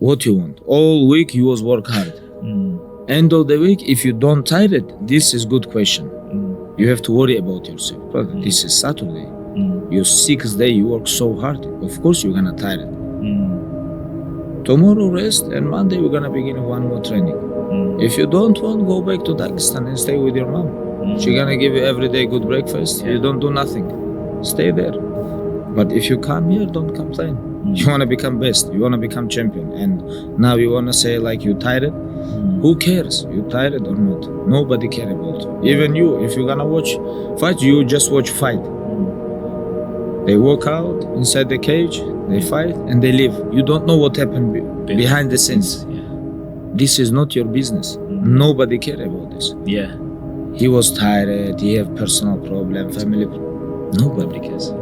What you want? All week you was work hard. End of the week, if you don't tire it, this is good question. You have to worry about yourself. Brother, this is Saturday. Your 6th day, you work so hard. Of course you're gonna tire it. Tomorrow rest, and Monday we're gonna begin one more training. If you don't want, go back to Dagestan and stay with your mom. She's gonna give you every day good breakfast. You don't do nothing. Stay there. But if you come here, don't complain. You wanna become best. You wanna become champion. And now you wanna say like you tired? Who cares? You tired or not? Nobody care about you. Even you, if you're gonna watch fight, you just watch fight. They walk out inside the cage, they fight, and they leave. You don't know what happened behind the scenes. This is not your business. Nobody care about this. He was tired, he have personal problem, family problem. Nobody cares.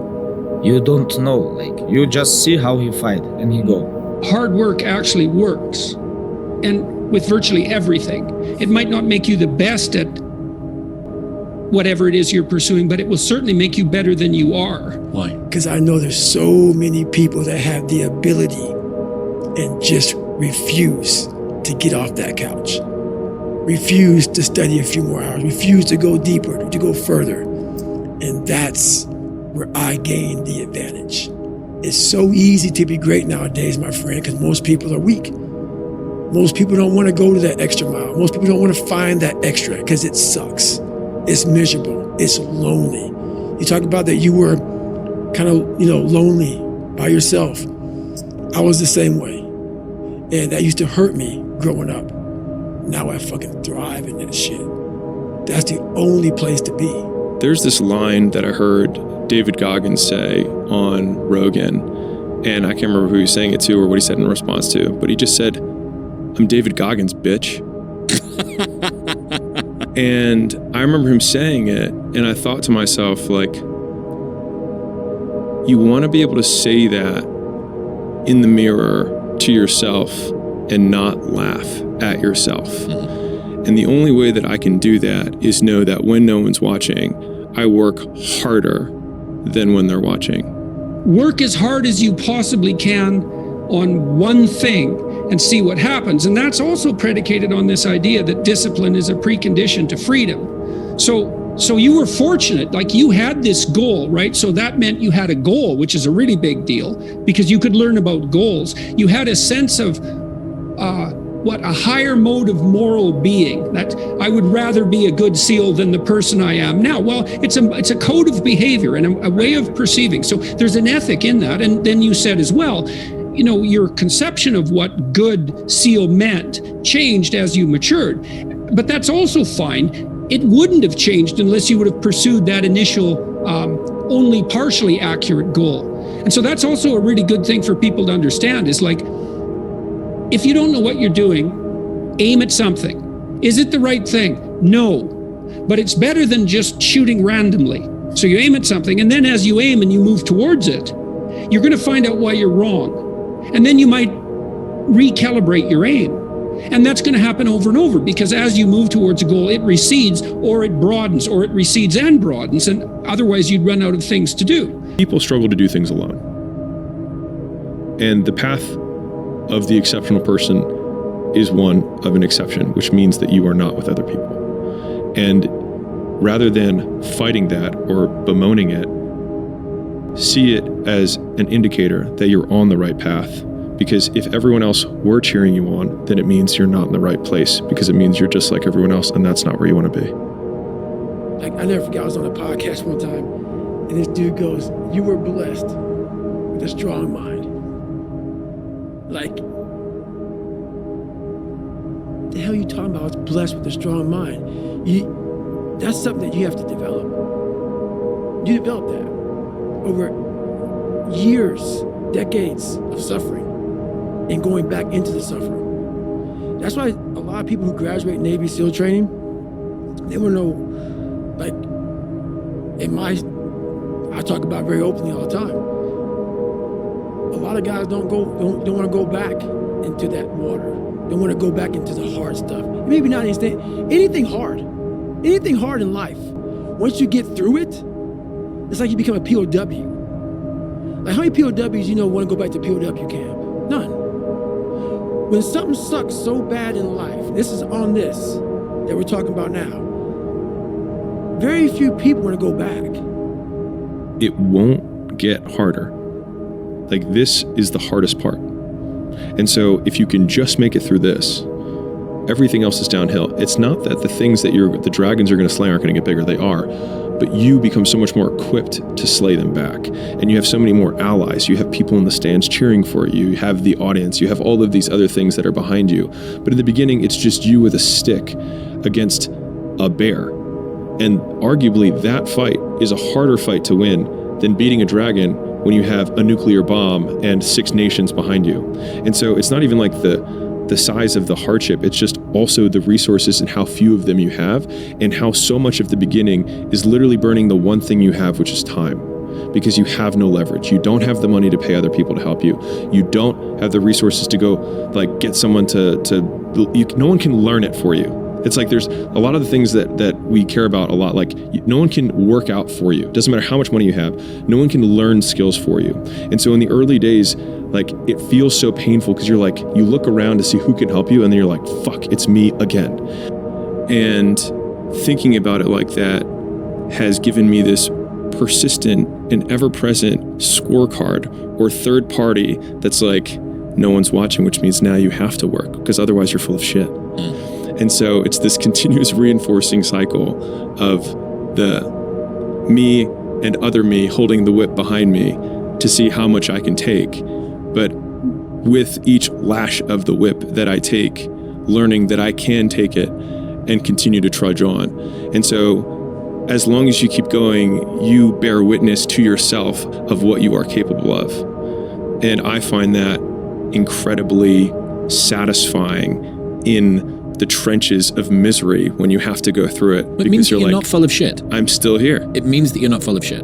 You don't know, like, you just see how he fight and he go. Hard work actually works. And with virtually everything. It might not make you the best at whatever it is you're pursuing, but it will certainly make you better than you are. Why? Because I know there's so many people that have the ability and just refuse to get off that couch. Refuse to study a few more hours, refuse to go deeper, to go further. And that's where I gain the advantage. It's so easy to be great nowadays, my friend, because most people are weak. Most people don't want to go to that extra mile. Most people don't want to find that extra because it sucks. It's miserable. It's lonely. You talked about that you were kind of, lonely by yourself. I was the same way. And that used to hurt me growing up. Now I fucking thrive in that shit. That's the only place to be. There's this line that I heard David Goggins say on Rogan, and I can't remember who he was saying it to or what he said in response to, but he just said, "I'm David Goggins, bitch." And I remember him saying it, and I thought to myself, like, you want to be able to say that in the mirror to yourself and not laugh at yourself. And the only way that I can do that is know that when no one's watching, I work harder than when they're watching. Work as hard as you possibly can on one thing and see what happens. And that's also predicated on this idea that discipline is a precondition to freedom. So you were fortunate, like you had this goal, right? So that meant you had a goal, which is a really big deal because you could learn about goals. You had a sense of a higher mode of moral being, that I would rather be a good SEAL than the person I am now. Well, it's a code of behavior and a way of perceiving. So there's an ethic in that. And then you said as well, your conception of what good SEAL meant changed as you matured. But that's also fine. It wouldn't have changed unless you would have pursued that initial only partially accurate goal. And so that's also a really good thing for people to understand is like, if you don't know what you're doing, aim at something. Is it the right thing? No, but it's better than just shooting randomly. So you aim at something, and then as you aim and you move towards it, you're going to find out why you're wrong. And then you might recalibrate your aim. And that's going to happen over and over because as you move towards a goal, it recedes or it broadens or it recedes and broadens. And otherwise you'd run out of things to do. People struggle to do things alone. And the path of the exceptional person is one of an exception, which means that you are not with other people. And rather than fighting that or bemoaning it, see it as an indicator that you're on the right path. Because if everyone else were cheering you on, then it means you're not in the right place because it means you're just like everyone else and that's not where you want to be. Like, I never forget, I was on a podcast one time and this dude goes, "You were blessed with a strong mind." Like, the hell are you talking about? I was blessed with a strong mind. That's something that you have to develop. You develop that over years, decades of suffering and going back into the suffering. That's why a lot of people who graduate Navy SEAL training, they want to know, like, I talk about very openly all the time. A lot of guys don't want to go back into that water. They want to go back into the hard stuff. Maybe not anything hard in life. Once you get through it, it's like you become a POW. Like, how many POWs want to go back to POW camp? None. When something sucks so bad in life, this is on this that we're talking about now, very few people want to go back. It won't get harder. Like, this is the hardest part. And so if you can just make it through this, everything else is downhill. It's not that the things that the dragons are going to slay aren't going to get bigger. They are. But you become so much more equipped to slay them back. And you have so many more allies. You have people in the stands cheering for you. You have the audience. You have all of these other things that are behind you. But in the beginning, it's just you with a stick against a bear. And arguably, that fight is a harder fight to win than beating a dragon when you have a nuclear bomb and 6 nations behind you. And so it's not even like the size of the hardship, it's just also the resources and how few of them you have, and how so much of the beginning is literally burning the one thing you have, which is time. Because you have no leverage. You don't have the money to pay other people to help you. You don't have the resources to go like get someone no one can learn it for you. It's like there's a lot of the things that we care about a lot. Like, no one can work out for you. Doesn't matter how much money you have. No one can learn skills for you. And so in the early days, like, it feels so painful because you're like, you look around to see who can help you, and then you're like, fuck, it's me again. And thinking about it like that has given me this persistent and ever-present scorecard or third party that's like, no one's watching, which means now you have to work because otherwise you're full of shit. And so it's this continuous reinforcing cycle of the me and other me holding the whip behind me to see how much I can take. But with each lash of the whip that I take, learning that I can take it and continue to trudge on. And so as long as you keep going, you bear witness to yourself of what you are capable of. And I find that incredibly satisfying in the trenches of misery when you have to go through it. It means that you're not full of shit. I'm still here. It means that you're not full of shit.